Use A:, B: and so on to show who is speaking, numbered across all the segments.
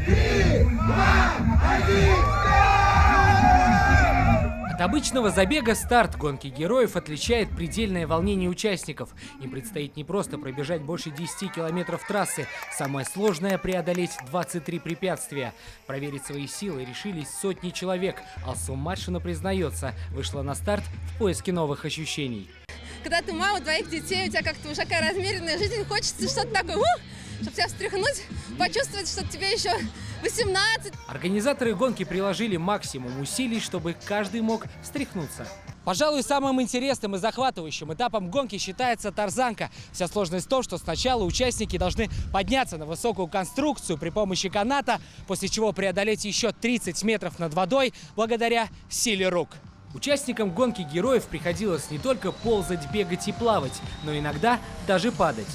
A: 3, 2, 1.
B: От обычного забега старт гонки героев отличает предельное волнение участников. Им предстоит не просто пробежать больше 10 километров трассы, самое сложное — преодолеть 23 препятствия. Проверить свои силы решились сотни человек. Алсу Маршина признается, вышла на старт в поиске новых ощущений.
C: Когда ты мама двоих детей, у тебя как-то уже такая размеренная жизнь, хочется что-то такое, чтобы тебя встряхнуть, почувствовать, что тебе еще 18.
B: Организаторы гонки приложили максимум усилий, чтобы каждый мог встряхнуться. Пожалуй, самым интересным и захватывающим этапом гонки считается тарзанка. Вся сложность в том, что сначала участники должны подняться на высокую конструкцию при помощи каната, после чего преодолеть еще 30 метров над водой благодаря силе рук. Участникам гонки героев приходилось не только ползать, бегать и плавать, но иногда даже падать.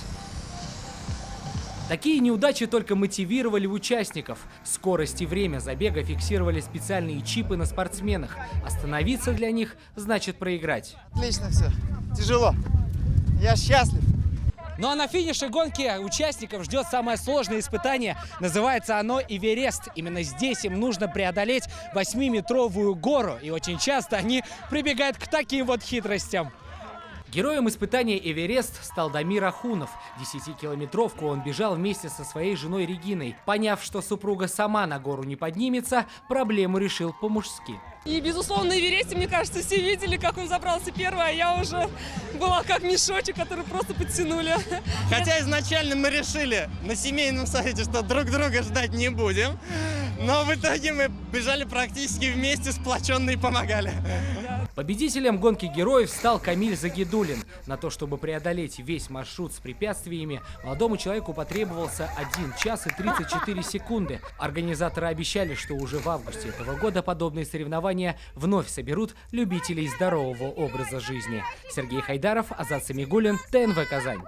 B: Такие неудачи только мотивировали участников. Скорость и время забега фиксировали специальные чипы на спортсменах. Остановиться для них значит проиграть.
D: Отлично все. Тяжело. Я счастлив.
B: Ну а на финише гонки участников ждет самое сложное испытание. Называется оно Эверест. Именно здесь им нужно преодолеть 8-метровую гору. И очень часто они прибегают к таким вот хитростям. Героем испытания Эверест стал Дамир Ахунов. 10-километровку он бежал вместе со своей женой Региной. Поняв, что супруга сама на гору не поднимется, проблему решил по-мужски.
C: И, безусловно, на Эвересте, мне кажется, все видели, как он забрался первый, а я уже была как мешочек, который просто подтянули.
D: Хотя изначально мы решили на семейном совете, что друг друга ждать не будем. Но в итоге мы бежали практически вместе, сплоченно и помогали.
B: Победителем гонки героев стал Камиль Загидулин. На то, чтобы преодолеть весь маршрут с препятствиями, молодому человеку потребовался 1 час и 34 секунды. Организаторы обещали, что уже в августе этого года подобные соревнования вновь соберут любителей здорового образа жизни. Сергей Хайдаров, Азат Самигуллин, ТНВ Казань.